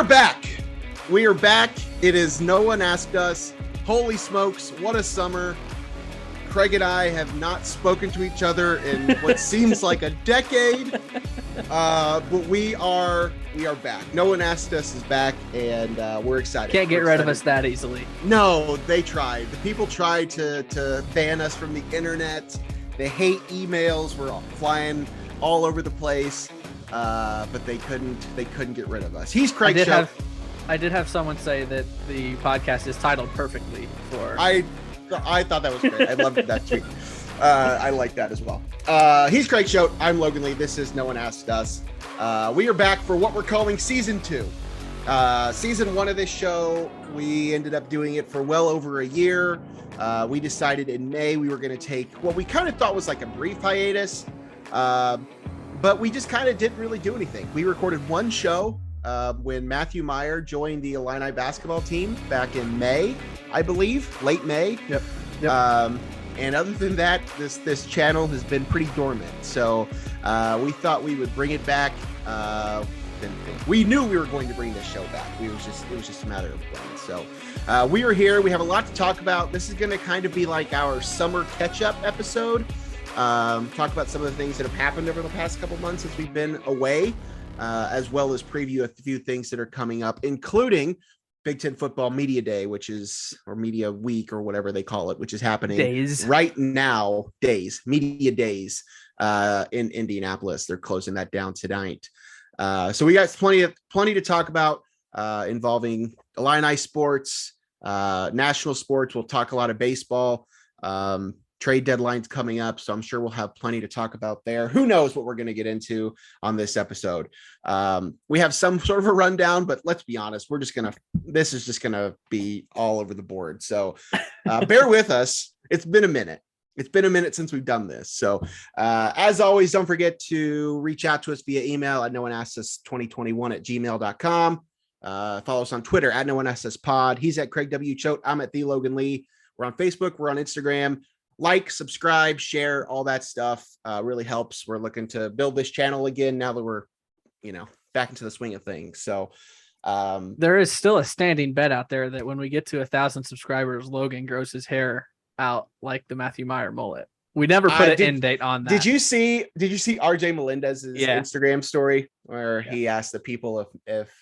back. We are back. It is No One Asked Us. Holy smokes, what a summer. Craig and I have not spoken to each other in what seems like a decade. But we are back. No One Asked Us is back, and we're excited. Can't get rid of us that easily. No, they tried. The people tried to ban us from the internet. They hate emails. We're all flying all over the place. But they couldn't get rid of us. He's Craig Choate. I did have someone say that the podcast is titled perfectly for. I thought that was great. I loved that tweet. I like that as well. He's Craig Choate. I'm Logan Lee. This is No One Asked Us. We are back for what we're calling season 2. Season 1 of this show, we ended up doing it for well over a year. We decided in May we were going to take what we kind of thought was like a brief hiatus. But we just kind of didn't really do anything. We recorded one show when Matthew Meyer joined the Illini basketball team back in May, I believe, late May. Yep. And other than that, this channel has been pretty dormant. So we thought we would bring it back. We knew we were going to bring this show back. It was just a matter of when. So we are here. We have a lot to talk about. This is going to kind of be like our summer catch-up episode. Talk about some of the things that have happened over the past couple months since we've been away, as well as preview a few things that are coming up, including Big Ten Football Media Day, or Media Week, or whatever they call it, which is happening right now. Media Days in Indianapolis. They're closing that down tonight. So we got plenty to talk about involving Illini sports, national sports. We'll talk a lot of baseball. Trade deadline's coming up, so I'm sure we'll have plenty to talk about there. Who knows what we're going to get into on this episode? We have some sort of a rundown, but let's be honest, this is just gonna be all over the board. So bear with us. It's been a minute. It's been a minute since we've done this. So as always, don't forget to reach out to us via email at nooneaskedus2021@gmail.com. Follow us on Twitter at nooneaskeduspod. He's at Craig W. Choate. I'm at the Logan Lee. We're on Facebook. We're on Instagram. Like, subscribe, share, all that stuff really helps. We're looking to build this channel again now that we're, back into the swing of things. So there is still a standing bet out there that when we get to 1,000 subscribers, Logan grows his hair out like the Matthew Meyer mullet. We never put an end date on that. Did you see RJ Melendez's Instagram story where he asked the people if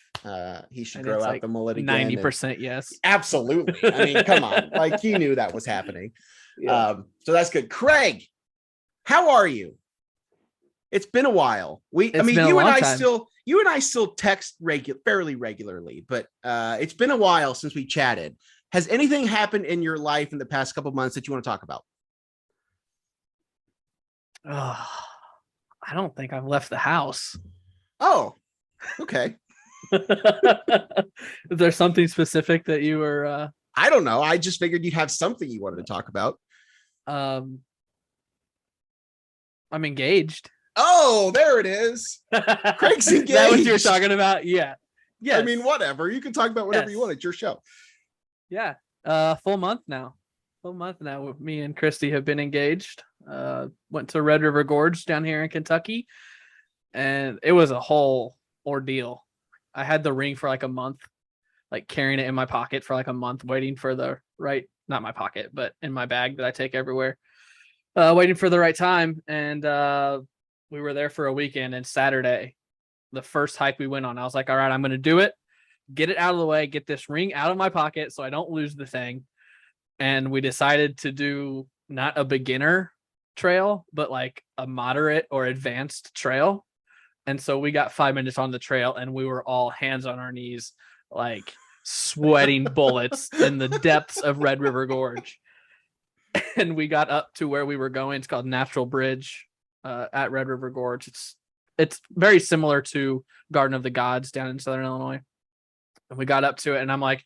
he should grow out the mullet again? 90% yes. Absolutely. I mean, come on. Like, he knew that was happening. Yeah. So that's good. Craig, how are you? It's been a while. You and I still text fairly regularly, but it's been a while since we chatted. Has anything happened in your life in the past couple of months that you want to talk about? I don't think I've left the house. Oh, okay. Is there something specific that you were I don't know. I just figured you'd have something you wanted to talk about. I'm engaged. Oh, there it is. Craig's engaged. Is that what you're talking about? Yeah. Yeah. I mean, whatever. You can talk about whatever you want. It's your show. Yeah. Full month now. Me and Christy have been engaged. Went to Red River Gorge down here in Kentucky, and it was a whole ordeal. I had the ring for like a month, like carrying it in my pocket for like a month, waiting for not my pocket, but in my bag that I take everywhere, waiting for the right time. And we were there for a weekend, and Saturday, the first hike we went on, I was like, all right, I'm going to do it, get it out of the way, get this ring out of my pocket so I don't lose the thing. And we decided to do not a beginner trail, but like a moderate or advanced trail. And so we got 5 minutes on the trail, and we were all hands on our knees, like sweating bullets in the depths of Red River Gorge. And we got up to where we were going. It's called Natural Bridge at Red River Gorge. It's very similar to Garden of the Gods down in Southern Illinois. And we got up to it, and I'm like,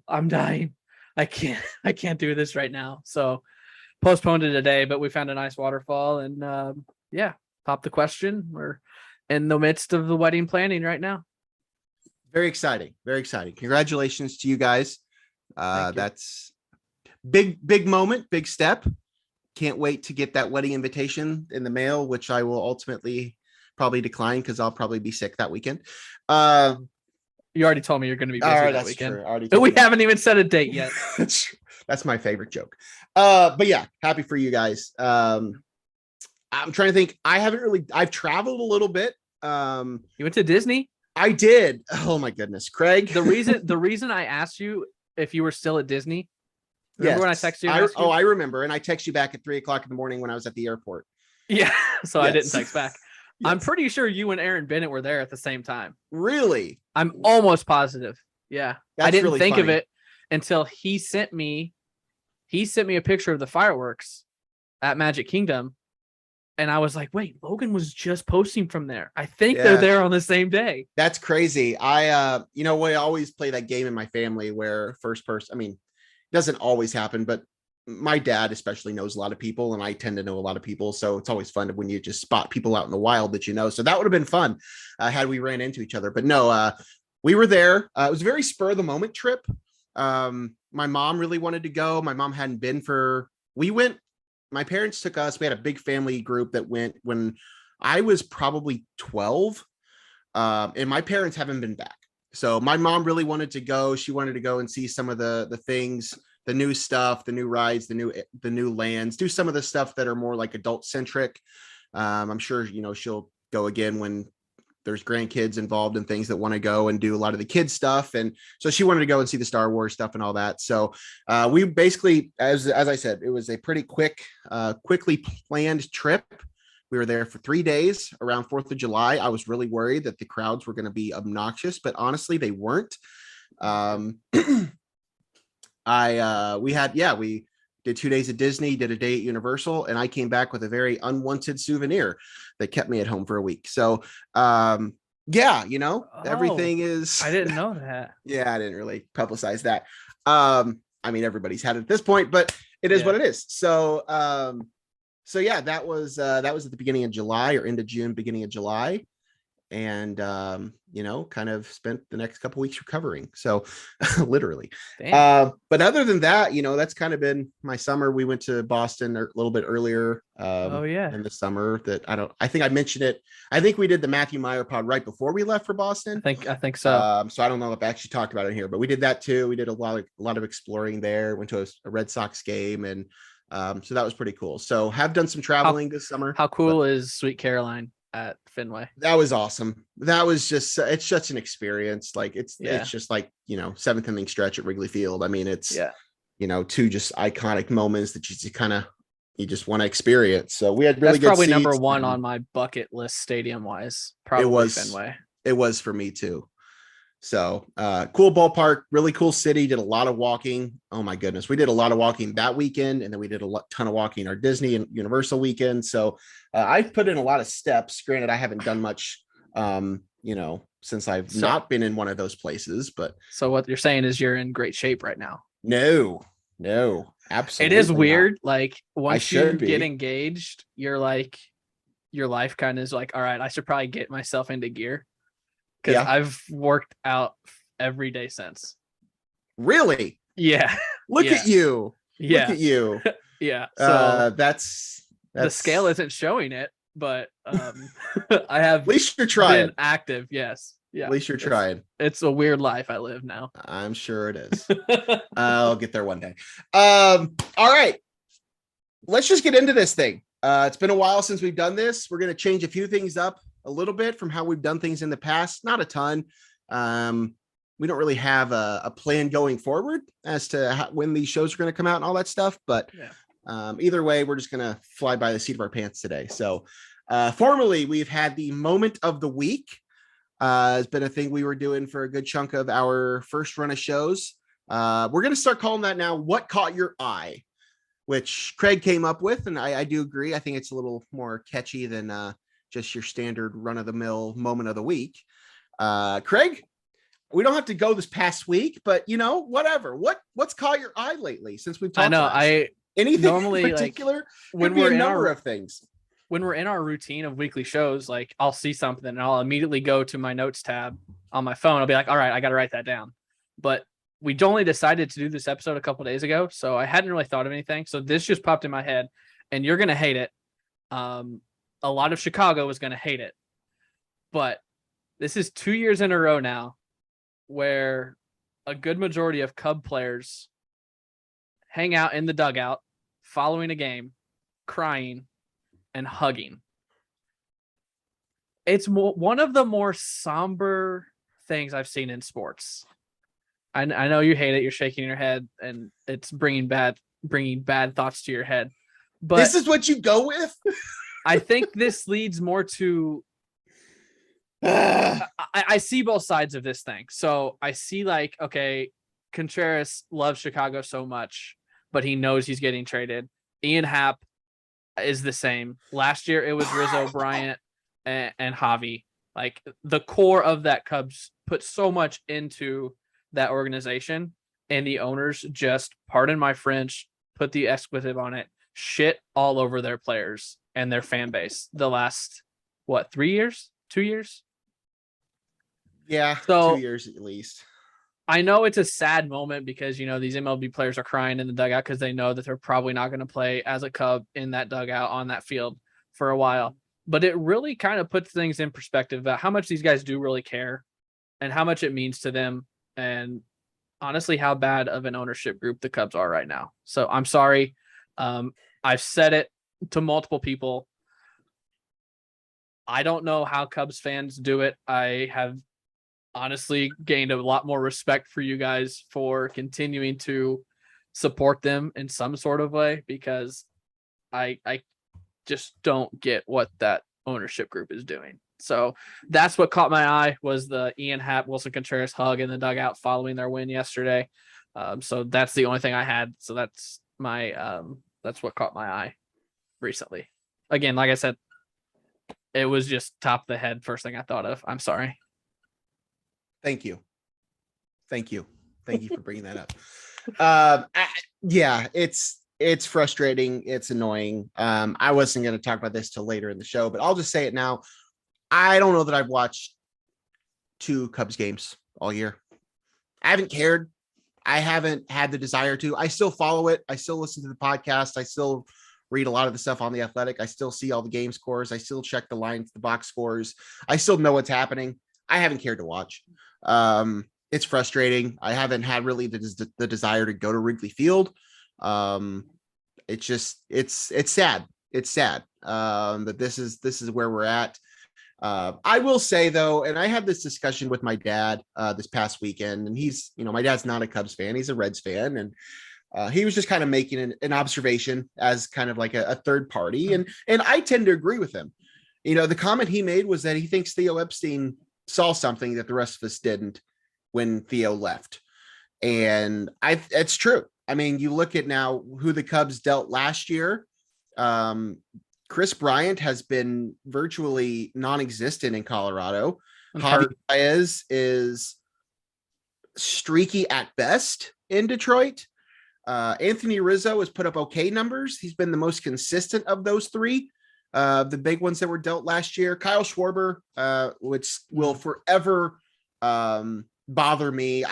I'm dying. I can't do this right now. So postponed it a day, but we found a nice waterfall, and popped the question. We're in the midst of the wedding planning right now. Very exciting. Very exciting. Congratulations to you guys. That's big moment, big step. Can't wait to get that wedding invitation in the mail, which I will ultimately probably decline because I'll probably be sick that weekend. You already told me you're going to be busy All right, that that's weekend. true. I already But told we you. haven't even set a date yet. That's my favorite joke. But yeah, happy for you guys. I'm trying to think. I've traveled a little bit. You went to Disney? I did. Oh my goodness, Craig. The reason I asked you if you were still at Disney. Remember when I texted you? I remember. And I texted you back at 3:00 in the morning when I was at the airport. Yeah. So Yes. I didn't text back. Yes. I'm pretty sure you and Aaron Bennett were there at the same time. Really? I'm almost positive. Yeah. That's I didn't really think of funny. it until he sent me a picture of the fireworks at Magic Kingdom. And I was like, wait, Logan was just posting from there. I think they're there on the same day. That's crazy. We always play that game in my family where first person, I mean, it doesn't always happen, but my dad especially knows a lot of people and I tend to know a lot of people. So it's always fun when you just spot people out in the wild that you know. So that would have been fun had we ran into each other. But no, we were there. It was a very spur of the moment trip. My mom really wanted to go. My mom hadn't been we went. My parents took us. We had a big family group that went when I was probably 12. And my parents haven't been back. So my mom really wanted to go. She wanted to go and see some of the things, the new stuff, the new rides, the new lands, do some of the stuff that are more like adult centric. I'm sure, she'll go again when there's grandkids involved and things that want to go and do a lot of the kids stuff. And so she wanted to go and see the Star Wars stuff and all that. So we basically, as I said, it was a pretty quickly planned trip. We were there for 3 days around 4th of July. I was really worried that the crowds were going to be obnoxious, but honestly, they weren't. We did 2 days at Disney, did a day at Universal, and I came back with a very unwanted souvenir that kept me at home for a week. So, everything is. I didn't know that. Yeah, I didn't really publicize that. I mean, everybody's had it at this point, but it is what it is. So, that was at the beginning of July or end of June, beginning of July. And, kind of spent the next couple weeks recovering. So literally, but other than that, that's kind of been my summer. We went to Boston a little bit earlier in the summer I think I mentioned it. I think we did the Matthew Meyer pod right before we left for Boston. I think so. So I don't know if I actually talked about it here, but we did that too. We did a lot of exploring there, went to a Red Sox game. And so that was pretty cool. So have done some traveling this summer. How cool is Sweet Caroline at Fenway? That was awesome. That was just, it's such an experience. Like it's just like, 7th inning stretch at Wrigley Field. I mean, it's, two just iconic moments that you just want to experience. So we had really good probably seats. Number one on my bucket list stadium wise. Probably Fenway. It was for me too. So cool ballpark, really cool city. Did a lot of walking. Oh my goodness. We did a lot of walking that weekend. And then we did a ton of walking our Disney and Universal weekend. So I've put in a lot of steps. Granted, I haven't done much, since I've not been in one of those places, but. So what you're saying is you're in great shape right now. No, absolutely. It is weird. Not. Like once you get engaged, you're like, your life kind of is like, all right, I should probably get myself into gear. Because I've worked out every day since. Really? Yeah. Look at you. Yeah. Look at you. Yeah. So that's the scale isn't showing it, but I have at least you're trying. Been active. Yes. Yeah. At least you're trying. It's a weird life I live now. I'm sure it is. I'll get there one day. All right. Let's just get into this thing. It's been a while since we've done this. We're going to change a few things up a little bit from how we've done things in the past. Not a ton. We don't really have a plan going forward as to when these shows are going to come out and all that stuff. But either way, we're just going to fly by the seat of our pants today. So formerly, we've had the moment of the week. It's been a thing we were doing for a good chunk of our first run of shows. We're going to start calling that now What Caught Your Eye, which Craig came up with. And I do agree. I think it's a little more catchy than just your standard run-of-the-mill moment of the week. Craig, we don't have to go this past week, but whatever. What's caught your eye lately since we've talked? Anything normally in particular? Like, when we're a number of things. When we're in our routine of weekly shows, like I'll see something and I'll immediately go to my notes tab on my phone. I'll be like, all right, I got to write that down. But we only decided to do this episode a couple of days ago, so I hadn't really thought of anything. So this just popped in my head, and you're gonna hate it. A lot of Chicago is going to hate it, but this is 2 years in a row now where a good majority of Cub players hang out in the dugout following a game, crying and hugging. It's one of the more somber things I've seen in sports. I know you hate it. You're shaking your head, and it's bringing bad thoughts to your head. But this is what you go with. I think this leads more to. I see both sides of this thing. So I see like, okay, Contreras loves Chicago so much, but he knows he's getting traded. Ian Happ is the same. Last year it was Rizzo, Bryant, and Javi. Like the core of that Cubs put so much into that organization, and the owners just, pardon my French, put the expletive on it, shit all over their players and their fan base the last, 3 years? 2 years? Yeah, so 2 years at least. I know it's a sad moment because, these MLB players are crying in the dugout because they know that they're probably not going to play as a Cub in that dugout on that field for a while. But it really kind of puts things in perspective about how much these guys do really care and how much it means to them, and honestly how bad of an ownership group the Cubs are right now. So I'm sorry. I've said it to multiple people. I don't know how Cubs fans do it. I have honestly gained a lot more respect for you guys for continuing to support them in some sort of way, because I just don't get what that ownership group is doing. So that's what caught my eye, was the Ian Happ, Wilson Contreras hug in the dugout following their win yesterday. So that's the only thing I had. So that's that's what caught my eye recently. Again, like I said, it was just top of the head, first thing I thought of. I'm sorry. Thank you for bringing that up. Yeah, it's frustrating. It's annoying. I wasn't going to talk about this till later in the show, but I'll just say it now. I don't know that I've watched 2 Cubs games all year. I haven't cared. I haven't had the desire to. I still follow it. I still listen to the podcast. I still read a lot of the stuff on The Athletic. I still see all the game scores. I still check the lines, the box scores. I still know what's happening. I haven't cared to watch. It's frustrating. I haven't had really the desire to go to Wrigley Field. It's sad. It's sad that this is where we're at. I will say though, and I had this discussion with my dad this past weekend, and he's, my dad's not a Cubs fan, he's a Reds fan, and he was just kind of making an observation as kind of like a third party, and I tend to agree with him. The comment he made was that he thinks Theo Epstein saw something that the rest of us didn't when Theo left, and it's true. I mean, you look at now who the Cubs dealt last year. Chris Bryant has been virtually non-existent in Colorado. Javi Baez is streaky at best in Detroit. Anthony Rizzo has put up okay numbers. He's been the most consistent of those 3, the big ones that were dealt last year. Kyle Schwarber, which will forever bother me.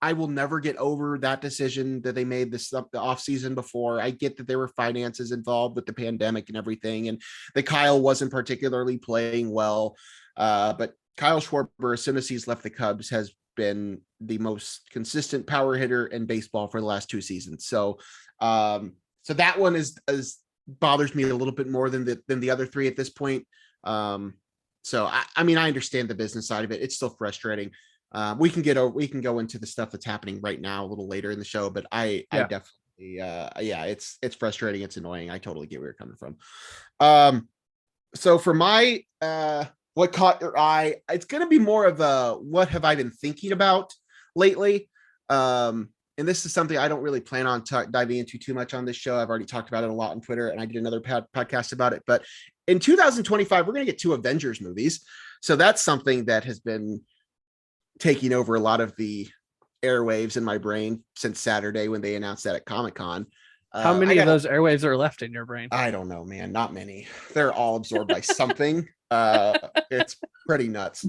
I will never get over that decision that they made the offseason before. I get that there were finances involved with the pandemic and everything, and that Kyle wasn't particularly playing well. But Kyle Schwarber, as soon as he's left the Cubs, has been the most consistent power hitter in baseball for the last 2 seasons. So that one is bothers me a little bit more than the other 3 at this point. So I mean, I understand the business side of it. It's still frustrating. We can go into the stuff that's happening right now a little later in the show, but I definitely, it's frustrating. It's annoying. I totally get where you're coming from. So for my, what caught your eye, it's going to be more of a, what have I been thinking about lately? And this is something I don't really plan on diving into too much on this show. I've already talked about it a lot on Twitter, and I did another podcast about it, but in 2025, we're going to get 2 Avengers movies. So that's something that has been taking over a lot of the airwaves in my brain since Saturday when they announced that at Comic-Con. How many of those airwaves are left in your brain? I don't know, man. Not many. They're all absorbed by something. It's pretty nuts,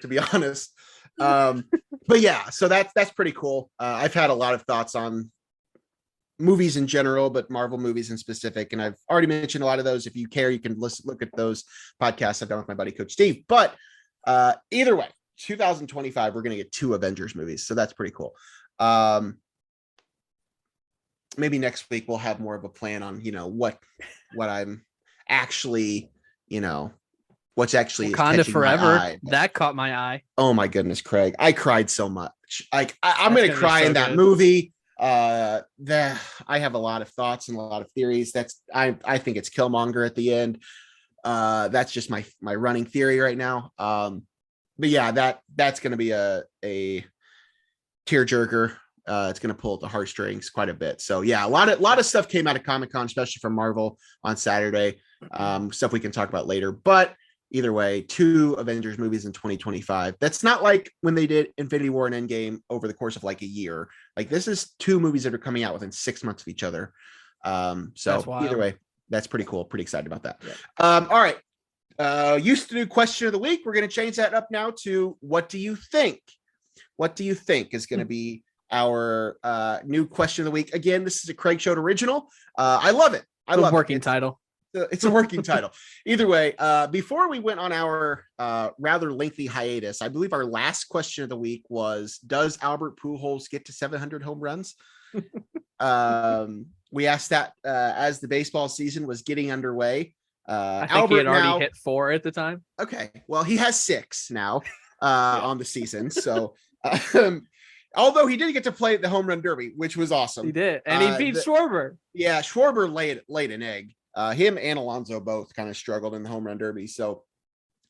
to be honest. But yeah, so that's pretty cool. I've had a lot of thoughts on movies in general, but Marvel movies in specific, and I've already mentioned a lot of those. If you care, you can look at those podcasts I've done with my buddy Coach Steve. But either way, 2025, we're going to get 2 Avengers movies. So that's pretty cool. Maybe next week we'll have more of a plan on, what I'm actually, what's actually Wakanda Forever. my eye. That caught my eye. Oh my goodness, Craig. I cried so much. Like I'm going to cry so in that good. movie. I have a lot of thoughts and a lot of theories. I think it's Killmonger at the end. That's just my running theory right now. But yeah, that's going to be a tearjerker. It's going to pull at the heartstrings quite a bit. So yeah, a lot of stuff came out of Comic-Con, especially from Marvel on Saturday. Stuff we can talk about later. But either way, 2 Avengers movies in 2025. That's not like when they did Infinity War and Endgame over the course of like a year. Like this is 2 movies that are coming out within 6 months of each other. So either way, that's pretty cool. Pretty excited about that. Yeah. All right. Used to do question of the week. We're going to change that up now to what do you think? What do you think is going to be our new question of the week? Again, this is a Craig Choate original. I love it. I love working title. It's a working title. Either way, before we went on our rather lengthy hiatus, I believe our last question of the week was, does Albert Pujols get to 700 home runs? We asked that as the baseball season was getting underway. I think Albert he had already hit 4 at the time. Okay. Well, he has 6 now on the season. So although he did get to play at the home run derby, which was awesome. He did. And he beat Schwarber. Yeah, Schwarber laid an egg. Him and Alonso both kind of struggled in the home run derby. So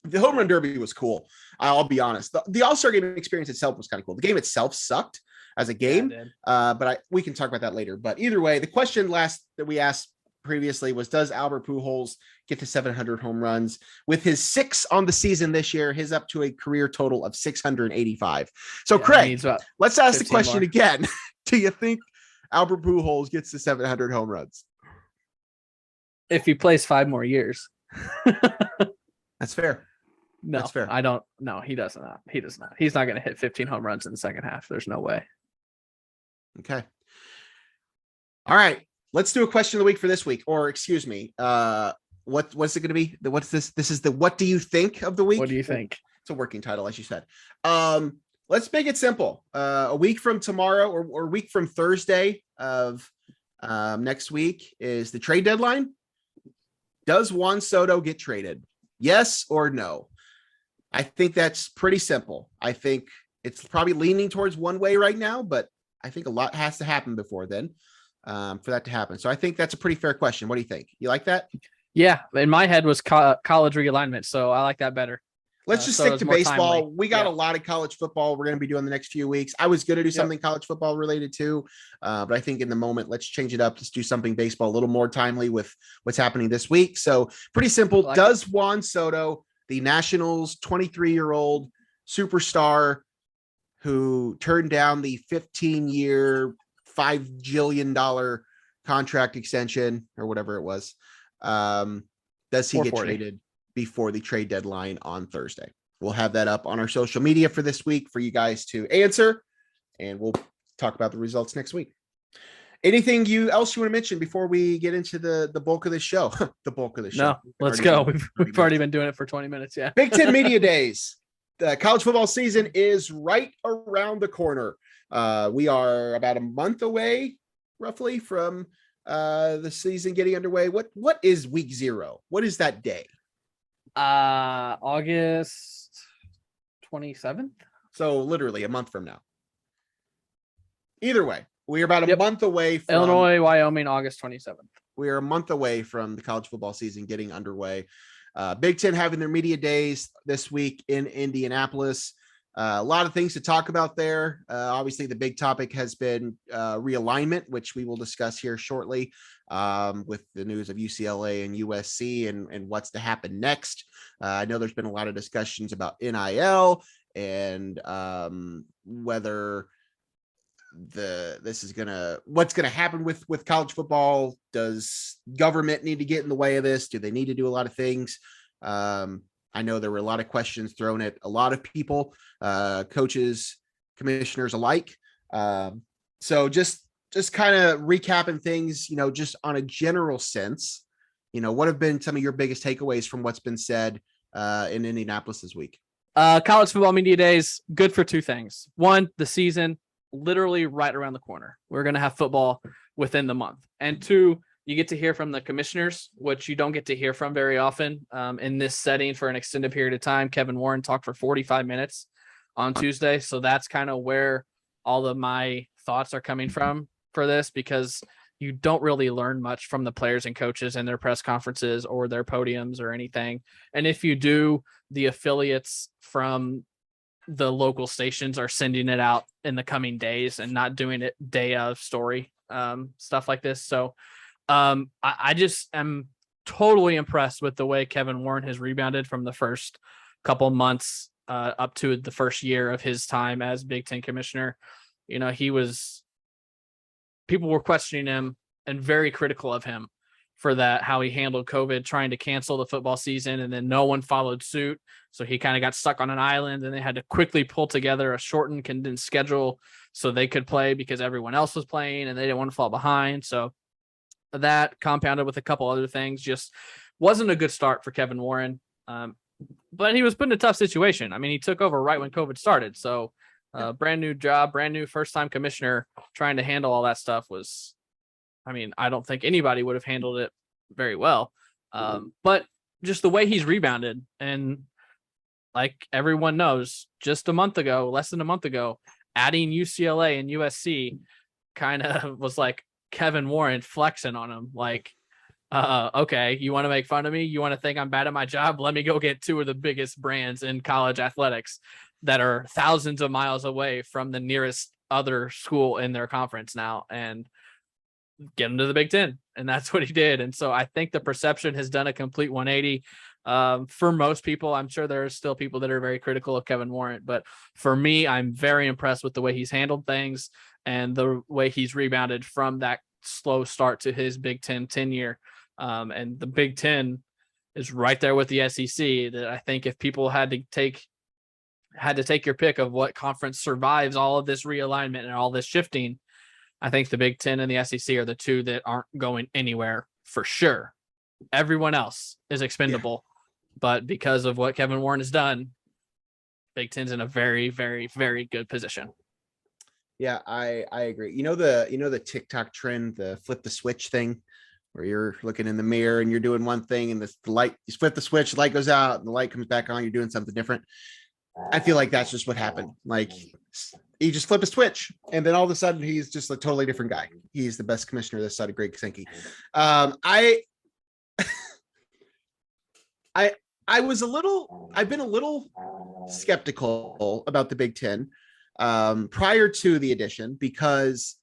the home run derby was cool. I'll be honest. The All-Star game experience itself was kind of cool. The game itself sucked as a game, but we can talk about that later. But either way, the question that we asked previously was, does Albert Pujols get to 700 home runs? With his 6 on the season this year, his up to a career total of 685. So Craig, let's ask the question again. Do you think Albert Pujols gets to 700 home runs? If he plays 5 more years. That's fair. No, that's fair. I don't. No, he does not. He does not. He's not going to hit 15 home runs in the second half. There's no way. Okay. All right. Let's do a question of the week for this week, or excuse me. What's it going to be? What's this? This is the what do you think of the week? What do you think? It's a working title, as you said. Let's make it simple. A week from tomorrow, or a week from Thursday of next week is the trade deadline. Does Juan Soto get traded? Yes or no? I think that's pretty simple. I think it's probably leaning towards one way right now, but I think a lot has to happen before then for that to happen. So I think that's a pretty fair question. What do you think? You like that? Yeah. In my head was college realignment. So I like that better. Let's just stick to baseball. Timely. We got a lot of college football we're going to be doing the next few weeks. I was going to do something college football related too, but I think in the moment, let's change it up. Let's do something baseball a little more timely with what's happening this week. So pretty simple. Does Juan Soto, the Nationals 23-year-old superstar who turned down the 15-year, $5 jillion contract extension or whatever it was, does he get traded before the trade deadline on Thursday? We'll have that up on our social media for this week for you guys to answer, and we'll talk about the results next week. Anything else you want to mention before we get into the bulk of the show? The bulk of the show. No, let's go. We've already been doing it for 20 minutes. Yeah. Big Ten Media Days. The college football season is right around the corner. We are about a month away, roughly, from the season getting underway. What is week 0? What is that day? August 27th. So literally a month from now. Either way, we're about a month away from Illinois, Wyoming, August 27th. We are a month away from the college football season getting underway. Big Ten having their media days this week in Indianapolis. A lot of things to talk about there. Obviously, the big topic has been realignment, which we will discuss here shortly with the news of UCLA and USC and what's to happen next. I know there's been a lot of discussions about NIL and whether what's gonna happen with college football. Does government need to get in the way of this? Do they need to do a lot of things? I know there were a lot of questions thrown at a lot of people, coaches, commissioners alike. So just kind of recapping things, just on a general sense, what have been some of your biggest takeaways from what's been said in Indianapolis this week? College football media days, good for two things. One, the season literally right around the corner. We're going to have football within the month. And two, you get to hear from the commissioners, which you don't get to hear from very often in this setting for an extended period of time. Kevin Warren talked for 45 minutes on Tuesday. So that's kind of where all of my thoughts are coming from for this, because you don't really learn much from the players and coaches in their press conferences or their podiums or anything. And if you do, the affiliates from the local stations are sending it out in the coming days and not doing it day of story, stuff like this. So I just am totally impressed with the way Kevin Warren has rebounded from the first couple months up to the first year of his time as Big Ten commissioner. You know, people were questioning him and very critical of him for that, how he handled COVID, trying to cancel the football season, and then no one followed suit. So he kind of got stuck on an island, and they had to quickly pull together a shortened, condensed schedule so they could play because everyone else was playing and they didn't want to fall behind. So that, compounded with a couple other things, just wasn't a good start for Kevin Warren. But he was put in a tough situation. I mean, he took over right when COVID started. So brand new job, brand new first-time commissioner, trying to handle all that stuff was, I mean, I don't think anybody would have handled it very well. But just the way he's rebounded, and like everyone knows, just a month ago, less than a month ago, adding UCLA and USC kind of was like Kevin Warren flexing on him. Like, okay, you want to make fun of me? You want to think I'm bad at my job? Let me go get two of the biggest brands in college athletics that are thousands of miles away from the nearest other school in their conference now, and get him to the Big Ten. And that's what he did. And so I think the perception has done a complete 180. For most people, I'm sure there are still people that are very critical of Kevin Warren, but for me, I'm very impressed with the way he's handled things and the way he's rebounded from that slow start to his Big Ten tenure. And the Big Ten is right there with the SEC. That I think if people had to take your pick of what conference survives all of this realignment and all this shifting, I think the Big Ten and the SEC are the two that aren't going anywhere for sure. Everyone else is expendable, but because of what Kevin Warren has done, Big Ten's in a very, very, very good position. Yeah, I agree. You know the TikTok trend, the flip the switch thing, where you're looking in the mirror and you're doing one thing, and the light, you flip the switch, the light goes out, and the light comes back on. You're doing something different. I feel like that's just what happened. Like, he just flipped a switch, and then all of a sudden he's just a totally different guy. He's the best commissioner this side of Greg Sankey. I've been a little skeptical about the Big Ten prior to the addition, because,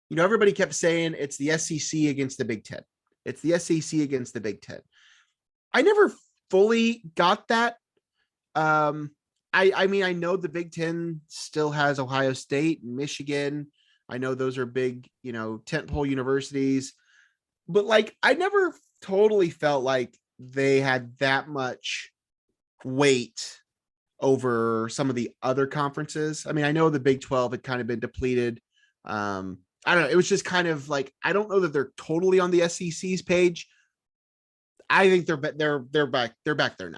you know, everybody kept saying it's the SEC against the Big Ten. It's the SEC against the Big Ten. I never fully got that. I mean, I know the Big Ten still has Ohio State and Michigan. I know those are big, you know, tentpole universities, but like, I never totally felt like they had that much weight over some of the other conferences. I mean, I know the Big 12 had kind of been depleted. I don't know. It was just kind of like, I don't know that they're totally on the SEC's page. I think they're back there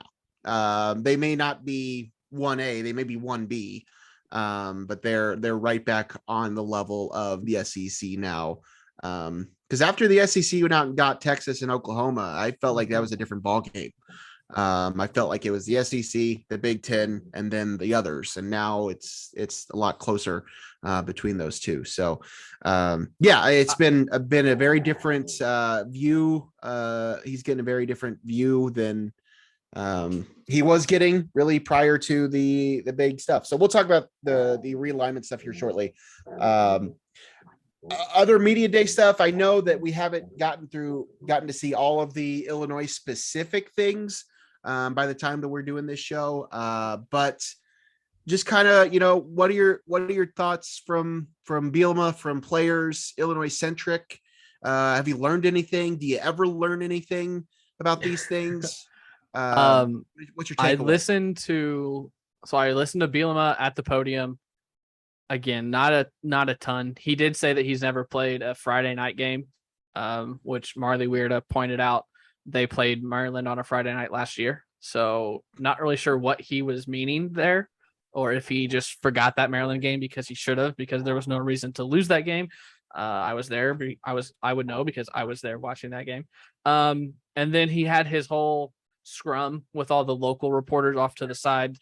now. They may not be 1A, they may be 1B, but they're right back on the level of the SEC now. Because after the SEC went out and got Texas and Oklahoma, I felt like that was a different ball game. I felt like it was the SEC, the Big Ten, and then the others, and now it's a lot closer between those two. So it's been a very different view. He's getting a very different view than he was getting really prior to the big stuff. So we'll talk about the realignment stuff here shortly. Other media day stuff, I know that we haven't gotten to see all of the Illinois specific things by the time that we're doing this show, but just kind of, you know, what are your thoughts from Bielema, from players, Illinois centric? Have you learned anything? Do you ever learn anything about these things? What's your takeaway? I listened to Bielema at the podium. Again, not a ton. He did say that he's never played a Friday night game, which Marley Weirda pointed out. They played Maryland on a Friday night last year. So not really sure what he was meaning there, or if he just forgot that Maryland game because he should have, because there was no reason to lose that game. I was there. I would know because I was there watching that game. And then he had his whole scrum with all the local reporters off to the side,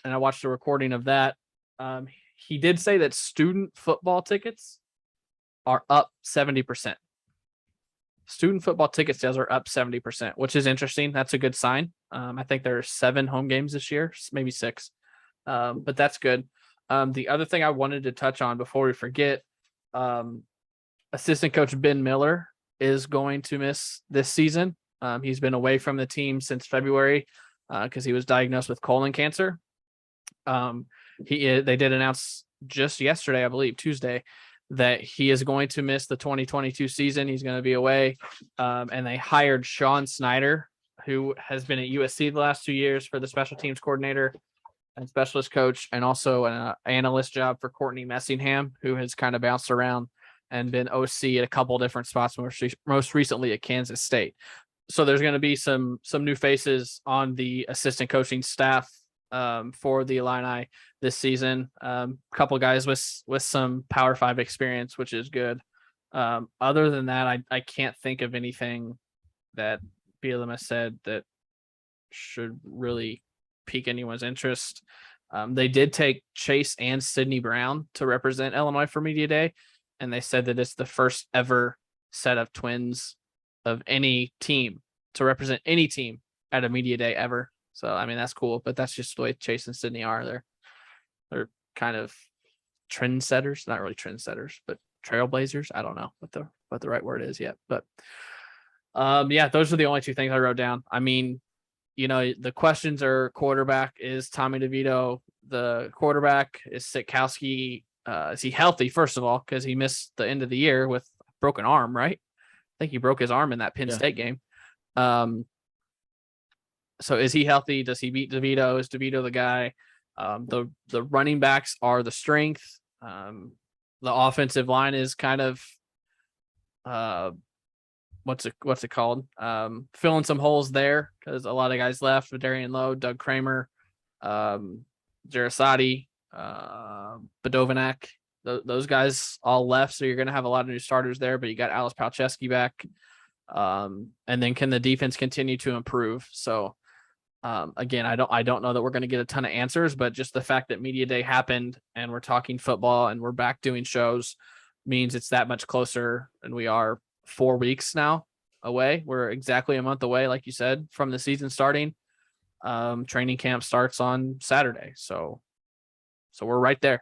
and I watched a recording of that. He did say that student football tickets are up 70%. Student football ticket sales are up 70%, which is interesting. That's a good sign. I think there are 7 home games this year, maybe 6, but that's good. The other thing I wanted to touch on before we forget, assistant coach Ben Miller is going to miss this season. He's been away from the team since February because he was diagnosed with colon cancer. They did announce just yesterday, I believe Tuesday, that he is going to miss the 2022 season. He's going to be away. And they hired Sean Snyder, who has been at USC the last 2 years for the special teams coordinator and specialist coach, and also an analyst job for Courtney Messingham, who has kind of bounced around and been OC at a couple different spots, most recently at Kansas State. So there's going to be some new faces on the assistant coaching staff for the Illini this season. A couple guys with some Power 5 experience, which is good. Other than that, I can't think of anything that BLM has said that should really pique anyone's interest. They did take Chase and Sydney Brown to represent Illinois for Media Day, and they said that it's the first ever set of twins of any team to represent any team at a Media Day ever. So, I mean, that's cool, but that's just the way Chase and Sydney are. They're kind of trendsetters, not really trendsetters, but trailblazers. I don't know what the right word is yet, but yeah, those are the only 2 things I wrote down. I mean, you know, the questions are: quarterback, is Tommy DeVito the quarterback? Is Sitkowski, is he healthy, first of all, because he missed the end of the year with a broken arm, right? I think he broke his arm in that Penn State game. So is he healthy? Does he beat DeVito? Is DeVito the guy? The running backs are the strength. The offensive line is kind of what's it called? Filling some holes there because a lot of guys left. Darian Lowe, Doug Kramer, Jarasati, Badovanak. Those guys all left, so you're going to have a lot of new starters there. But you got Alice Palczewski back, and then can the defense continue to improve? So. Again, I don't know that we're going to get a ton of answers, but just the fact that Media Day happened and we're talking football and we're back doing shows means it's that much closer, and we are 4 weeks now away. We're exactly a month away, like you said, from the season starting. Training camp starts on Saturday, so we're right there.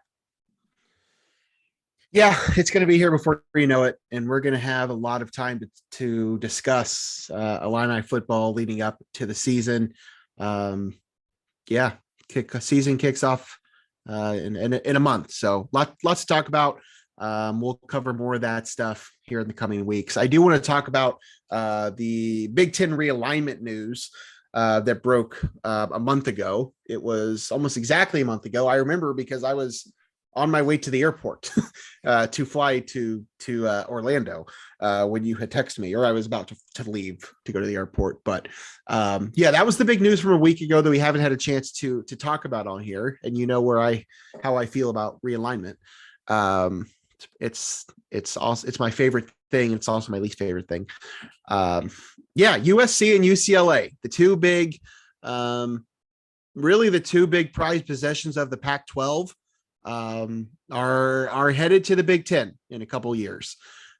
Yeah, it's going to be here before you know it, and we're going to have a lot of time to discuss Illini football leading up to the season. Season kicks off in a month, so lots to talk about. We'll cover more of that stuff here in the coming weeks. I do want to talk about the Big Ten realignment news that broke a month ago. It was almost exactly a month ago. I remember because I was on my way to the airport to fly to Orlando when you had texted me, or I was about to leave to go to the airport. But that was the big news from a week ago that we haven't had a chance to talk about on here. And you know how I feel about realignment. It's my favorite thing. It's also my least favorite thing. USC and UCLA, the two big, really the two big prize possessions of the Pac-12. Are headed to the Big Ten in a couple years.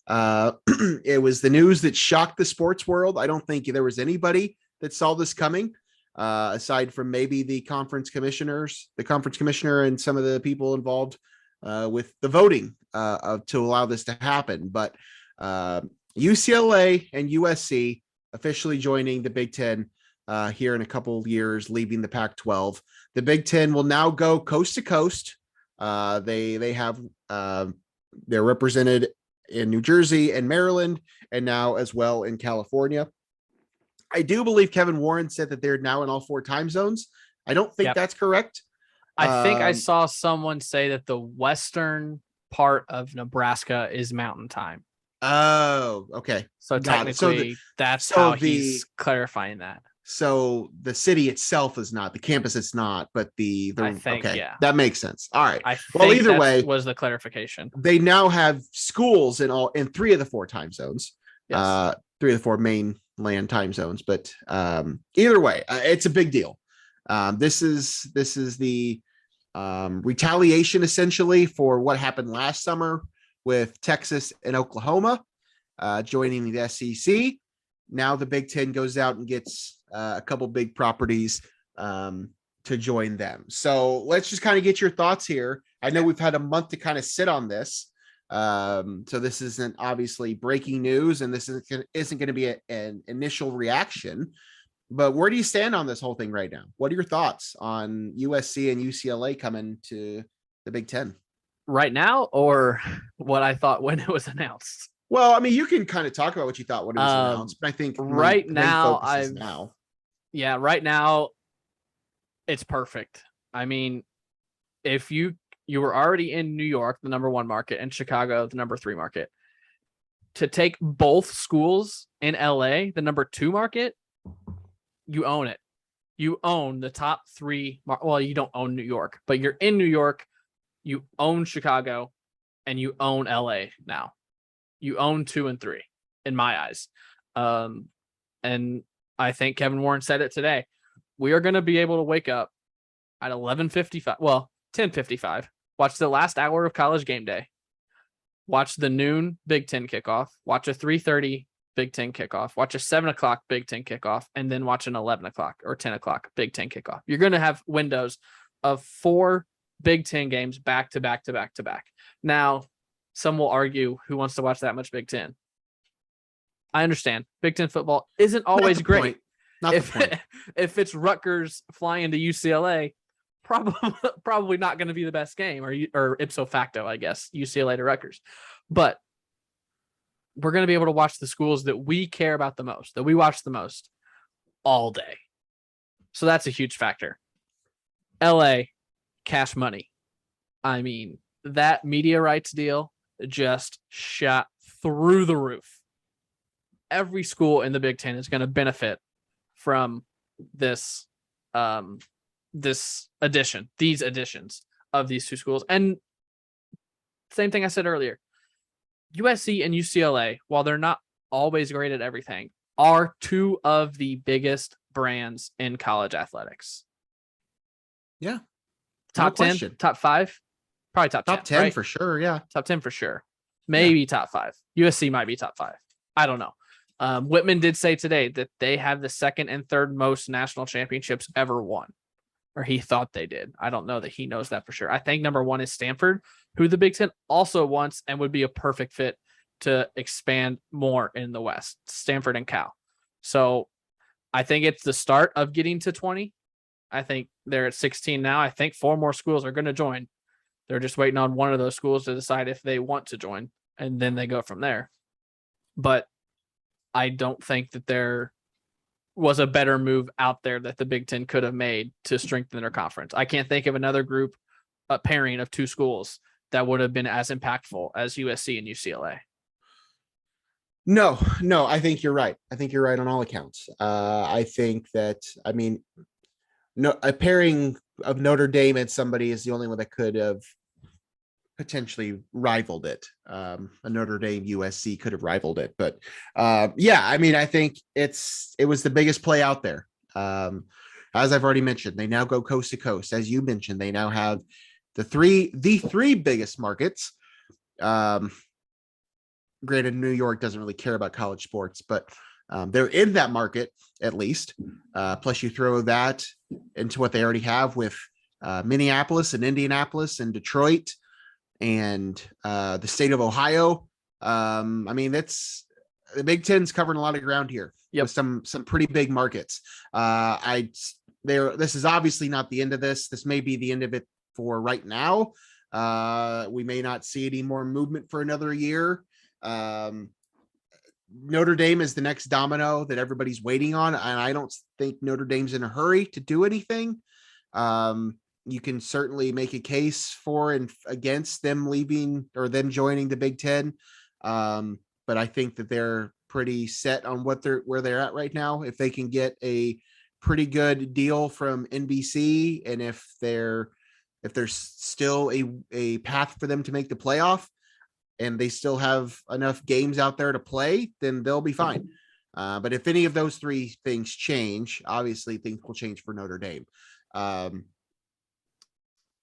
It was the news that shocked the sports world. I don't think there was anybody that saw this coming, aside from maybe the conference commissioner and some of the people involved with the voting to allow this to happen. But UCLA and USC officially joining the Big Ten here in a couple of years, leaving the Pac-12. The Big Ten will now go coast to coast. They have they're represented in New Jersey and Maryland, and now as well in California. I do believe Kevin Warren said that they're now in all 4 time zones. I don't think that's correct. I think I saw someone say that the western part of Nebraska is Mountain Time. Oh, okay. So technically, that's how he's clarifying that. So the city itself is not, the campus it's not, but I think, okay, yeah. that makes sense. All right. I Well, think either that way, was the clarification. they now have schools in 3 of the 4 time zones. Yes. 3 of the 4 mainland time zones, but either way, it's a big deal. This is the retaliation essentially for what happened last summer with Texas and Oklahoma joining the SEC. Now the Big Ten goes out and gets a couple big properties to join them. So let's just kind of get your thoughts here. I know we've had a month to kind of sit on this. So this isn't obviously breaking news, and this isn't going to be an initial reaction. But where do you stand on this whole thing right now? What are your thoughts on USC and UCLA coming to the Big Ten? Right now, or what I thought when it was announced? Well, I mean, you can kind of talk about what you thought when it was announced, but I think right now, right now, it's perfect. I mean, if you were already in New York, the number 1 market, and Chicago, the number 3 market, to take both schools in LA, the number 2 market, you own it. You own the top 3. Well, you don't own New York, but you're in New York. You own Chicago, and you own LA now. You own 2 and 3 in my eyes. And I think Kevin Warren said it today. We are going to be able to wake up at 11:55. Well, 10:55. Watch the last hour of College Game Day. Watch the noon Big Ten kickoff. Watch a 3:30 Big Ten kickoff. Watch a 7 o'clock Big Ten kickoff, and then watch an 11 o'clock or 10 o'clock Big Ten kickoff. You're going to have windows of 4 Big Ten games back to back to back to back. Now, some will argue, who wants to watch that much Big Ten? I understand. Big Ten football isn't always great. If it's Rutgers flying to UCLA, probably not going to be the best game, or ipso facto, I guess, UCLA to Rutgers. But we're going to be able to watch the schools that we care about the most, that we watch the most, all day. So that's a huge factor. LA, cash money. I mean, that media rights deal just shot through the roof. Every school in the Big Ten is going to benefit from these additions of these 2 schools. And same thing I said earlier, USC and UCLA, while they're not always great at everything, are 2 of the biggest brands in college athletics. Yeah. Top 10, top 5, probably top 10. Top 10 right? for sure. Yeah. Top 10 for sure. Maybe top 5. USC might be top 5. I don't know. Whitman did say today that they have the 2nd and 3rd most national championships ever won, or he thought they did. I don't know that he knows that for sure. I think number 1 is Stanford, who the Big Ten also wants and would be a perfect fit to expand more in the West, Stanford and Cal. So I think it's the start of getting to 20. I think they're at 16 now. I think 4 more schools are going to join. They're just waiting on one of those schools to decide if they want to join, and then they go from there. But I don't think that there was a better move out there that the Big Ten could have made to strengthen their conference. I can't think of another group, a pairing of 2 schools that would have been as impactful as USC and UCLA. No, I think you're right. I think you're right on all accounts. I think that, I mean, a pairing of Notre Dame and somebody is the only one that could have potentially rivaled it. A Notre Dame USC could have rivaled it, but yeah, I mean, I think it was the biggest play out there. As I've already mentioned, they now go coast to coast. As you mentioned, they now have the three biggest markets. Granted, New York doesn't really care about college sports, but they're in that market at least. Plus, you throw that into what they already have with Minneapolis and Indianapolis and Detroit and the state of Ohio. I mean, that's the Big Ten's covering a lot of ground here. Yep. With some pretty big markets. This is obviously not the end of this. This may be the end of it for right now. We may not see any more movement for another year. Notre Dame is the next domino that everybody's waiting on, and I don't think Notre Dame's in a hurry to do anything. You can certainly make a case for and against them leaving or them joining the Big Ten, but I think that they're pretty set on where they're at right now. If they can get a pretty good deal from NBC, and if there's still a path for them to make the playoff, and they still have enough games out there to play, then they'll be fine. But if any of those three things change, obviously things will change for Notre Dame.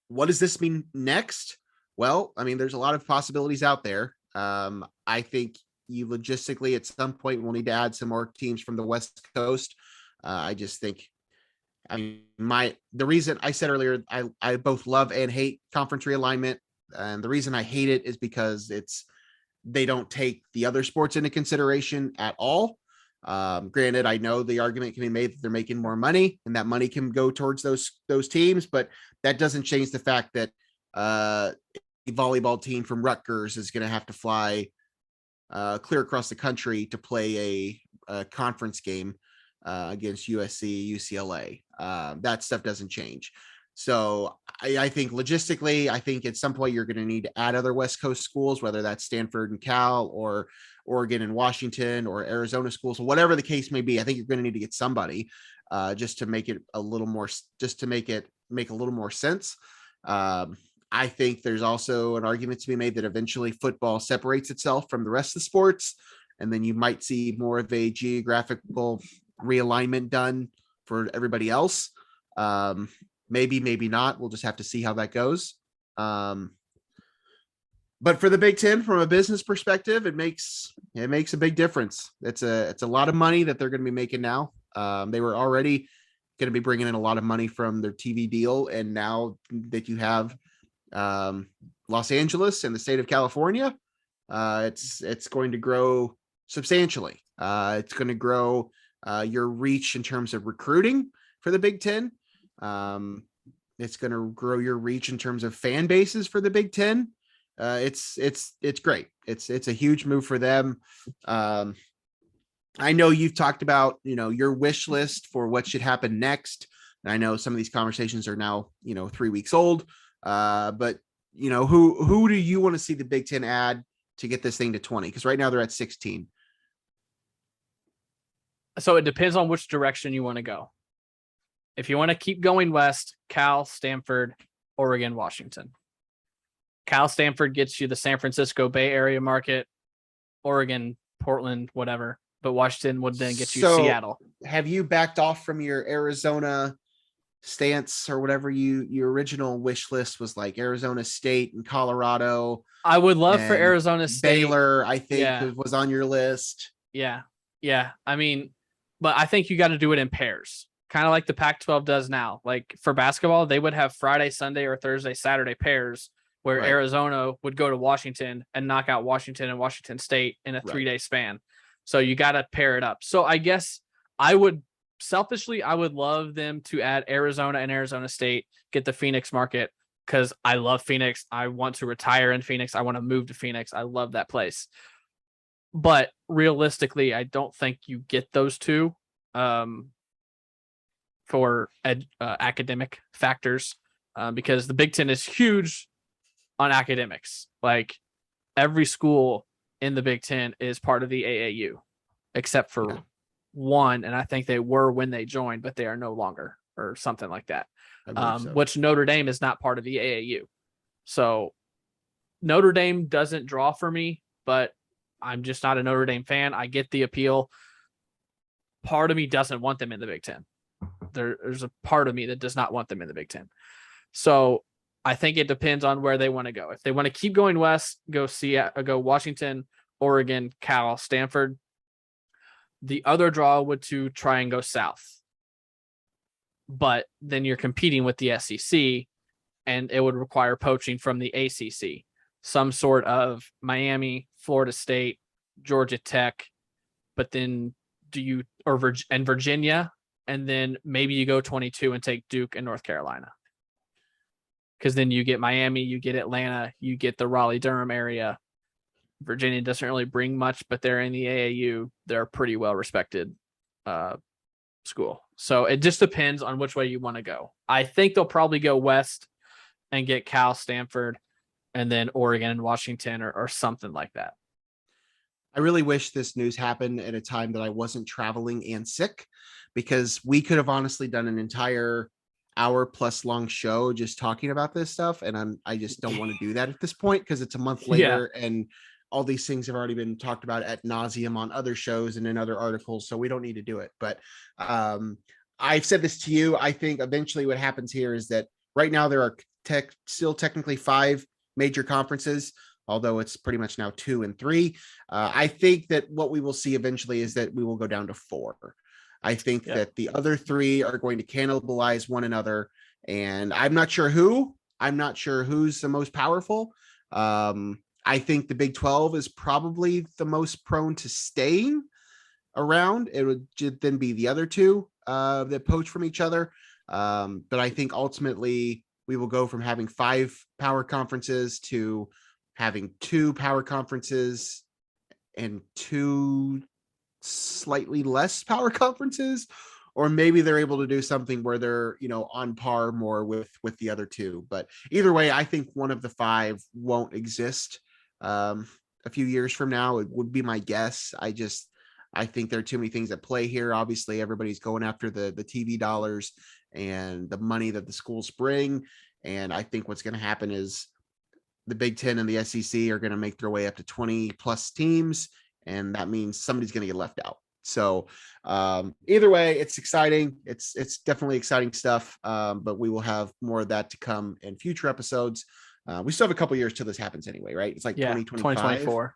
What does this mean next? Well, I mean, there's a lot of possibilities out there. I think you logistically at some point will need to add some more teams from the West Coast. I just think, the reason I said earlier, I both love and hate conference realignment. And the reason I hate it is because they don't take the other sports into consideration at all. Granted, I know the argument can be made that they're making more money and that money can go towards those teams, but that doesn't change the fact that a volleyball team from Rutgers is going to have to fly clear across the country to play a conference game against USC, UCLA. That stuff doesn't change. So I think logistically, I think at some point you're going to need to add other West Coast schools, whether that's Stanford and Cal or Oregon and Washington or Arizona schools, whatever the case may be. I think you're going to need to get somebody just to make it a little more, just to make a little more sense. I think there's also an argument to be made that eventually football separates itself from the rest of the sports, and then you might see more of a geographical realignment done for everybody else. Maybe not. We'll just have to see how that goes. But for the Big Ten, from a business perspective, it makes a big difference. It's a lot of money that they're going to be making now. They were already going to be bringing in a lot of money from their TV deal, and now that you have Los Angeles and the state of California, it's going to grow substantially. It's going to grow your reach in terms of recruiting for the Big Ten. It's going to grow your reach in terms of fan bases for the Big Ten. It's great. It's a huge move for them. I know you've talked about, your wish list for what should happen next. And I know some of these conversations are now, 3 weeks old. But who do you want to see the Big Ten add to get this thing to 20? Because right now they're at 16. So it depends on which direction you want to go. If you want to keep going west, Cal, Stanford, Oregon, Washington. Cal, Stanford gets you the San Francisco Bay Area market, Oregon, Portland, whatever. But Washington would then get you Seattle. Have you backed off from your Arizona stance or whatever your original wish list was, like Arizona State and Colorado? I would love for Arizona State. Baylor, I think, was on your list. Yeah. I mean, but I think you got to do it in pairs. Kind of like the Pac-12 does now. Like for basketball, they would have Friday, Sunday, or Thursday, Saturday pairs where right. Arizona would go to Washington and knock out Washington and Washington State in a 3-day span. So you got to pair it up. So I guess I would love them to add Arizona and Arizona State, get the Phoenix market, because I love Phoenix. I want to retire in Phoenix. I want to move to Phoenix. I love that place. But realistically, I don't think you get those two. For academic factors, because the Big Ten is huge on academics. Like every school in the Big Ten is part of the AAU, except for one, and I think they were when they joined, but they are no longer, or something like that. Which Notre Dame is not part of the AAU. So Notre Dame doesn't draw for me, but I'm just not a Notre Dame fan. I get the appeal. Part of me doesn't want them in the Big Ten. There's a part of me that does not want them in the Big Ten. So I think it depends on where they want to go. If they want to keep going west, go Washington, Oregon, Cal, Stanford. The other draw would to try and go south. But then you're competing with the SEC, and it would require poaching from the ACC. Some sort of Miami, Florida State, Georgia Tech, but then Virginia. And then maybe you go 22 and take Duke and North Carolina. Because then you get Miami, you get Atlanta, you get the Raleigh-Durham area. Virginia doesn't really bring much, but they're in the AAU. They're a pretty well-respected school. So it just depends on which way you want to go. I think they'll probably go west and get Cal, Stanford, and then Oregon and Washington or something like that. I really wish this news happened at a time that I wasn't traveling and sick, because we could have honestly done an entire hour plus long show just talking about this stuff. And I just don't want to do that at this point, because it's a month Yeah. later and all these things have already been talked about ad nauseum on other shows and in other articles. So we don't need to do it. But I've said this to you. I think eventually what happens here is that right now there are still technically 5 major conferences, although it's pretty much now 2 and 3. I think that what we will see eventually is that we will go down to 4. I think that the other 3 are going to cannibalize one another, and I'm not sure who. I'm not sure who's the most powerful. I think the Big 12 is probably the most prone to staying around. It would then be the other 2 that poach from each other. But I think ultimately we will go from having 5 power conferences to having 2 power conferences and 2 slightly less power conferences, or maybe they're able to do something where they're, on par more with the other 2. But either way, I think one of the 5 won't exist a few years from now. It would be my guess. I think there are too many things at play here. Obviously, everybody's going after the TV dollars and the money that the schools bring. And I think what's going to happen is the Big Ten and the SEC are going to make their way up to 20 plus teams. And that means somebody's going to get left out. So either way, it's exciting. It's definitely exciting stuff. But we will have more of that to come in future episodes. We still have a couple years till this happens anyway, right? It's like 2024.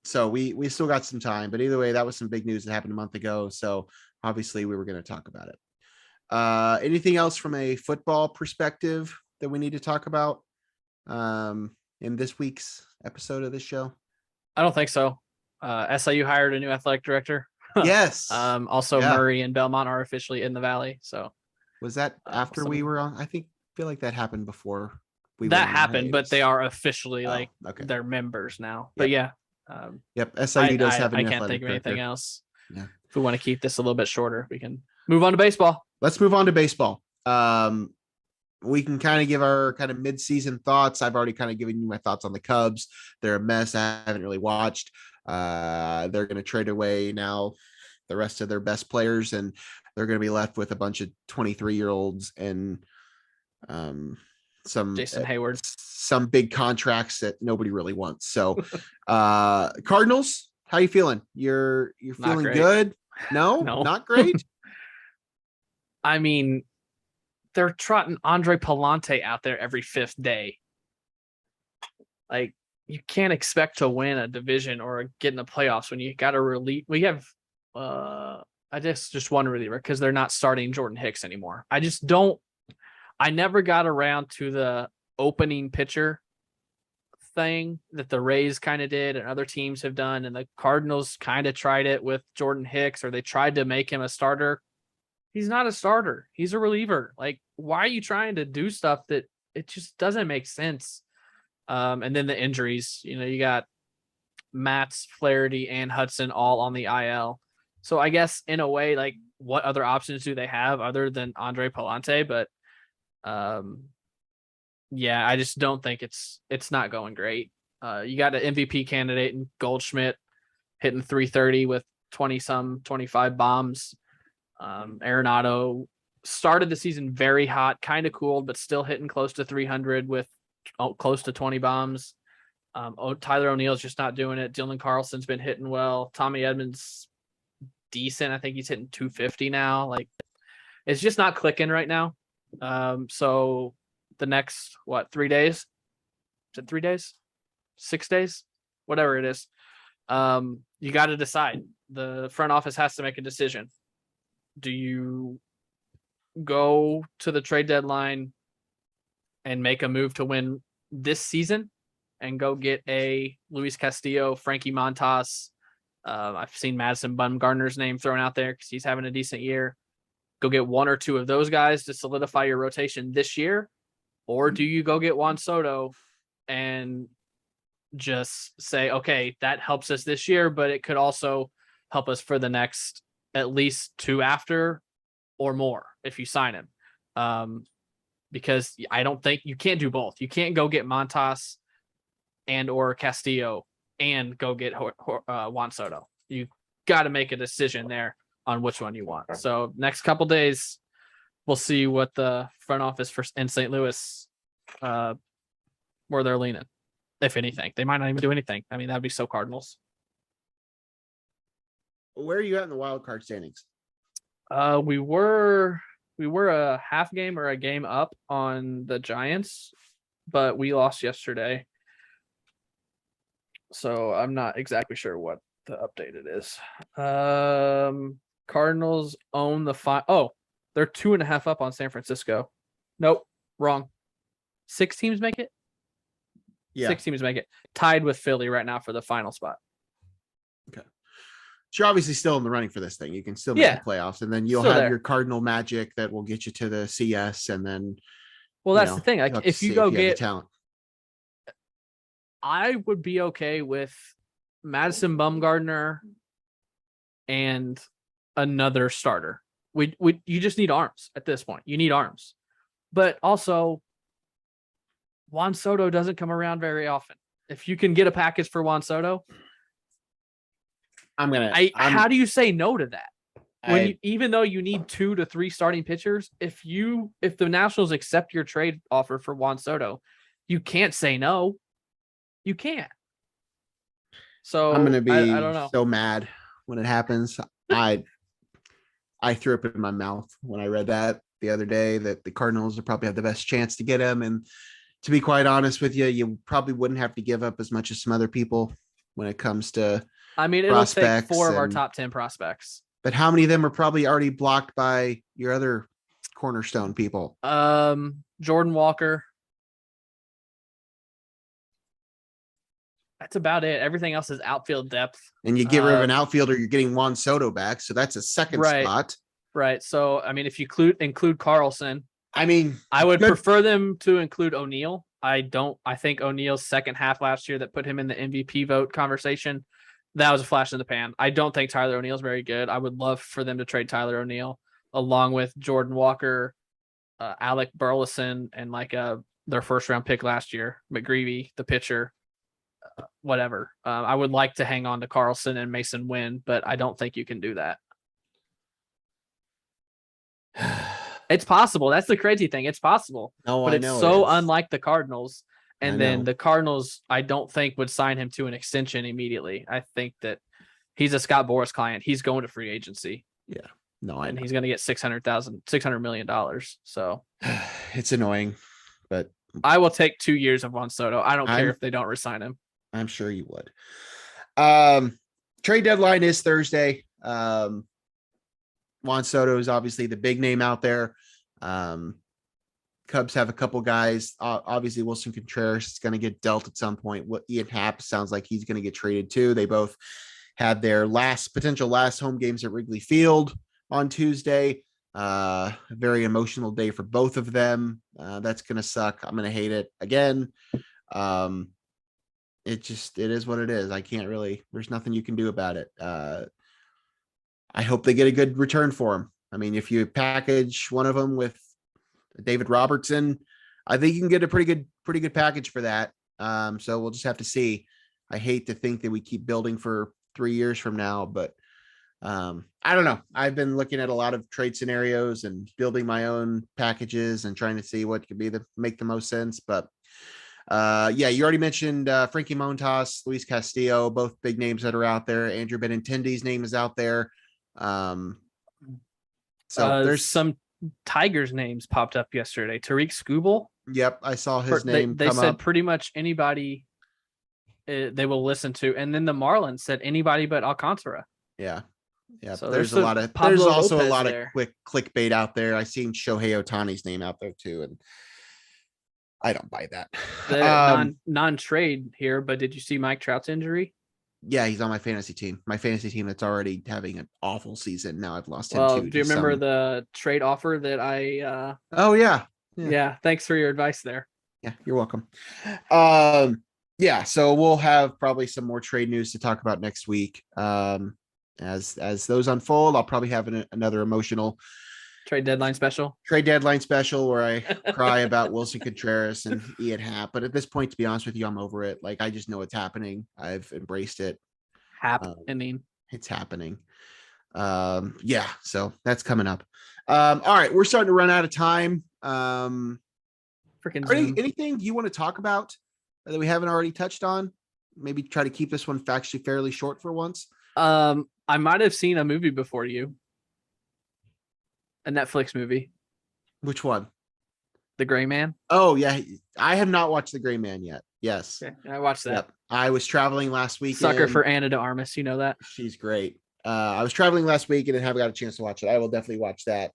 So we still got some time, but either way, that was some big news that happened a month ago. So obviously we were going to talk about it. Anything else from a football perspective that we need to talk about in this week's episode of this show? I don't think so. SIU hired a new athletic director. Yes. Also Murray and Belmont are officially in the Valley. So was that after we were on? Feel like that happened before that happened, but they are officially they're members now. But SIU does have. I can't think of anything else. Yeah. If we want to keep this a little bit shorter, we can move on to baseball. Let's move on to baseball. We can kind of give our kind of mid-season thoughts. I've already kind of given you my thoughts on the Cubs. They're a mess. I haven't really watched. They're going to trade away now the rest of their best players, and they're going to be left with a bunch of 23-year-olds and some Jason Hayward, some big contracts that nobody really wants. So Cardinals, how you feeling? You're feeling good? No, not great. I mean, they're trotting Andre Palante out there every 5th day. Like, you can't expect to win a division or get in the playoffs when you got a relief. We have I just one reliever because they're not starting Jordan Hicks anymore. I never got around to the opening pitcher thing that the Rays kind of did and other teams have done. And the Cardinals kind of tried it with Jordan Hicks, or they tried to make him a starter. He's not a starter. He's a reliever. Like, why are you trying to do stuff that it just doesn't make sense? And then the injuries, you got Matz, Flaherty, and Hudson all on the IL. So I guess in a way, like, what other options do they have other than Andre Palante? But I just don't think it's not going great. You got an MVP candidate in Goldschmidt hitting 330 with 25 bombs. Arenado started the season very hot, kind of cooled, but still hitting close to 300 with close to 20 bombs. Tyler O'Neill's just not doing it. Dylan Carlson's been hitting well. Tommy Edmonds, decent. I think he's hitting 250 now. Like, it's just not clicking right now. So the next 3 days? Is it 3 days? 6 days? Whatever it is. You got to decide. The front office has to make a decision. Do you go to the trade deadline and make a move to win this season and go get a Luis Castillo, Frankie Montas? I've seen Madison Bumgarner's name thrown out there because he's having a decent year. Go get 1 or 2 of those guys to solidify your rotation this year? Or do you go get Juan Soto and just say, okay, that helps us this year, but it could also help us for the next at least 2 after or more if you sign him. Because I don't think you can't do both. You can't go get Montas and or Castillo and go get Juan Soto. You got to make a decision there on which one you want. So next couple days, we'll see what the front office in St. Louis, where they're leaning, if anything. They might not even do anything. I mean, that'd be so Cardinals. Where are you at in the wild card standings? We were a half game or a game up on the Giants, but we lost yesterday. So I'm not exactly sure what the update it is. Cardinals own the they're 2.5 up on San Francisco. Nope, wrong. 6 teams make it. Yeah, 6 teams make it. Tied with Philly right now for the final spot. Okay. So you're obviously still in the running for this thing. You can still make the playoffs, and then you'll have your Cardinal magic that will get you to the CS, and then. Well, that's the thing. Like, if you go get talent, I would be okay with Madison Bumgarner and another starter. You just need arms at this point. You need arms, but also Juan Soto doesn't come around very often. If you can get a package for Juan Soto, how do you say no to that? Even though you need 2 to 3 starting pitchers, if the Nationals accept your trade offer for Juan Soto, you can't say no. You can't. So I'm gonna be I don't know. So mad when it happens. I threw up in my mouth when I read that the other day, that the Cardinals would probably have the best chance to get him. And to be quite honest with you, you probably wouldn't have to give up as much as some other people when it comes to. I mean, it'll take 4 of our top 10 prospects. But how many of them are probably already blocked by your other cornerstone people? Jordan Walker. That's about it. Everything else is outfield depth. And you get rid of an outfielder, you're getting Juan Soto back. So that's a second spot. Right. So, I mean, if you include Carlson, I mean, I would prefer them to include O'Neill. I think O'Neill's second half last year that put him in the MVP vote conversation, that was a flash in the pan. I don't think Tyler O'Neill's very good. I would love for them to trade Tyler O'Neill along with Jordan Walker, Alec Burleson, and their first round pick last year, McGreevy, the pitcher. Whatever. I would like to hang on to Carlson and Mason Wynn, but I don't think you can do that. It's possible. That's the crazy thing. It's possible. No, but it's so unlike the Cardinals. And then the Cardinals, I don't think would sign him to an extension immediately. I think that he's a Scott Boras client. He's going to free agency. Yeah. No, I know. He's going to get $600 million. So it's annoying, but I will take 2 years of Juan Soto. I don't care if they don't resign him. I'm sure you would. Trade deadline is Thursday. Juan Soto is obviously the big name out there. Cubs have a couple guys. Obviously, Wilson Contreras is going to get dealt at some point. What Ian Happ sounds like he's going to get traded too. They both had their potential last home games at Wrigley Field on Tuesday. A very emotional day for both of them. That's going to suck. I'm going to hate it again. It is what it is. I can't really, there's nothing you can do about it. I hope they get a good return for him. I mean, if you package one of them with David Robertson, I think you can get a pretty good package for that. So we'll just have to see. I hate to think that we keep building for 3 years from now, but I don't know. I've been looking at a lot of trade scenarios and building my own packages and trying to see what could make the most sense. But you already mentioned Frankie Montas, Luis Castillo, both big names that are out there. Andrew Benintendi's name is out there. So there's some Tigers names popped up yesterday. Tariq Skubal. Yep, I saw his name. They said pretty much anybody they will listen to, and then the Marlins said anybody but Alcantara. Yeah. Yeah, so there's also a lot of quick clickbait out there. I seen Shohei Ohtani's name out there too, and I don't buy that. Non-trade here, but did you see Mike Trout's injury? Yeah, he's on my fantasy team. My fantasy team that's already having an awful season. Now I've lost him too. Do you remember the trade offer that I Oh yeah. Yeah, thanks for your advice there. Yeah, you're welcome. Yeah, so we'll have probably some more trade news to talk about next week. As those unfold, I'll probably have another emotional Trade deadline special where I cry about Wilson Contreras and Ian Happ. But at this point, to be honest with you, I'm over it. Like, I just know it's happening. I've embraced it. happening. It's happening. Yeah, so that's coming up. All right, we're starting to run out of time. Freaking anything you want to talk about that we haven't already touched on? Maybe try to keep this one actually fairly short for once. I might have seen a movie before you. A Netflix movie. Which one? The Gray Man. Oh yeah, I have not watched The Gray Man yet. Yes, Okay, I watched that. Yep. I was traveling last week. Sucker for Anna de Armas. You know that? She's great. I was traveling last week and haven't got a chance to watch it. I will definitely watch that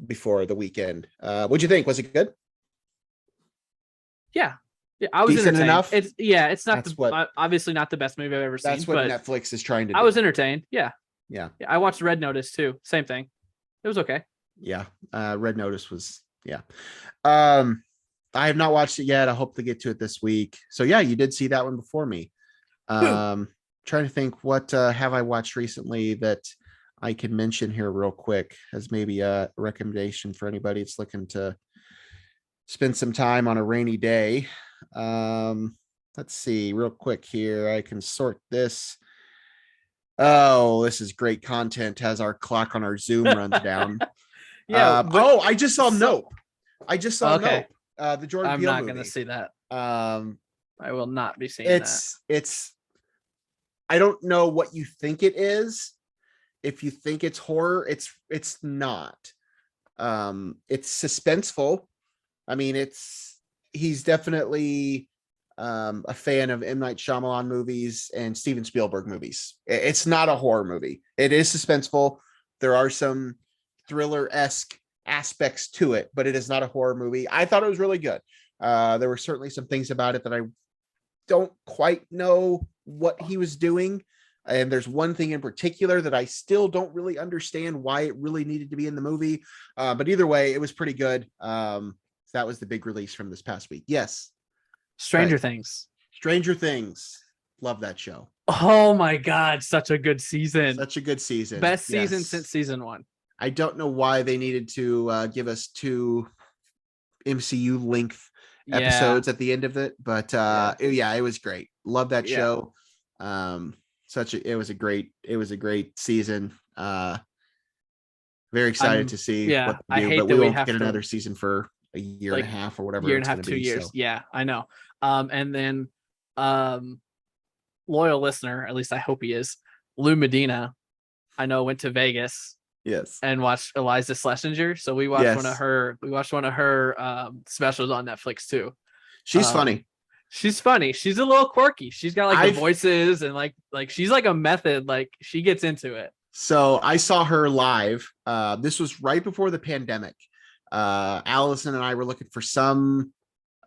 before the weekend. What'd you think? Was it good? Yeah, I was Decent entertained. enough? It's not obviously not the best movie I've ever seen. That's what Netflix is trying to do. I was entertained. Yeah. I watched Red Notice too. Same thing. It was okay. Yeah. Red Notice was, yeah. I have not watched it yet. I hope to get to it this week. So yeah, you did see that one before me. Trying to think, what have I watched recently that I can mention here real quick as maybe a recommendation for anybody that's looking to spend some time on a rainy day. Let's see real quick here. I can sort this. Oh, this is great content as our clock on our Zoom runs down. Yeah. I just saw Nope. Nope. The Jordan I'm Peele not movie. going to see that. I will not be seeing that. It's I don't know what you think it is. If you think it's horror, it's not. It's suspenseful. I mean, he's definitely a fan of M. Night Shyamalan movies and Steven Spielberg movies. It's not a horror movie. It is suspenseful. There are some thriller-esque aspects to it, but it is not a horror movie. I thought it was really good. There were certainly some things about it that I don't quite know what he was doing. And there's one thing in particular that I still don't really understand why it really needed to be in the movie. But either way, it was pretty good. That was the big release from this past week. Yes. Stranger Things. Love that show. Oh my God. Such a good season. Best season since season 1. I don't know why they needed to give us 2 MCU length episodes at the end of it, but it was great. Love that show. It was a great season. Very excited to see what they do, but we won't get another season for a year and a half or whatever. Year and a half, 2 years. So. Yeah, I know. And then loyal listener, at least I hope he is, Lou Medina, I know, went to Vegas. Yes. And watched Eliza Schlesinger. So we watched one of her specials on Netflix too. She's funny. She's funny. She's a little quirky. She's got like the voices and like she's like a method. Like she gets into it. So I saw her live. This was right before the pandemic. Allison and I were looking for some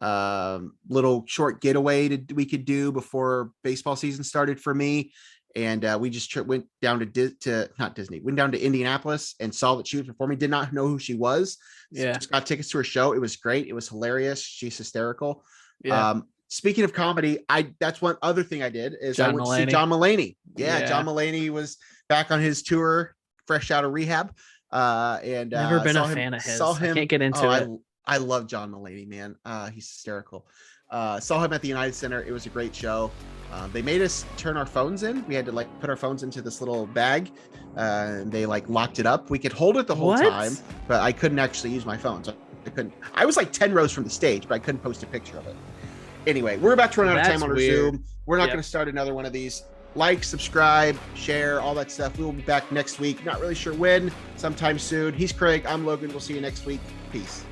little short getaway we could do before baseball season started for me. And we just went down went down to Indianapolis and saw that she was performing. Did not know who she was. Yeah. Just got tickets to her show. It was great. It was hilarious. She's hysterical. Yeah. Speaking of comedy, that's one other thing I did is I went to see John Mulaney. Yeah. John Mulaney was back on his tour, fresh out of rehab. And never been a fan of his. I can't get into it. I love John Mulaney, man. He's hysterical. Saw him at the United Center. It was a great show. They made us turn our phones in. We had to put our phones into this little bag, and they locked it up. We could hold it the whole time, but I couldn't actually use my phone. So I couldn't. I was 10 rows from the stage, but I couldn't post a picture of it. Anyway, we're about to run out of time on our Zoom. We're not going to start another one of these. Like, subscribe, share, all that stuff. We will be back next week. Not really sure when. Sometime soon. He's Craig. I'm Logan. We'll see you next week. Peace.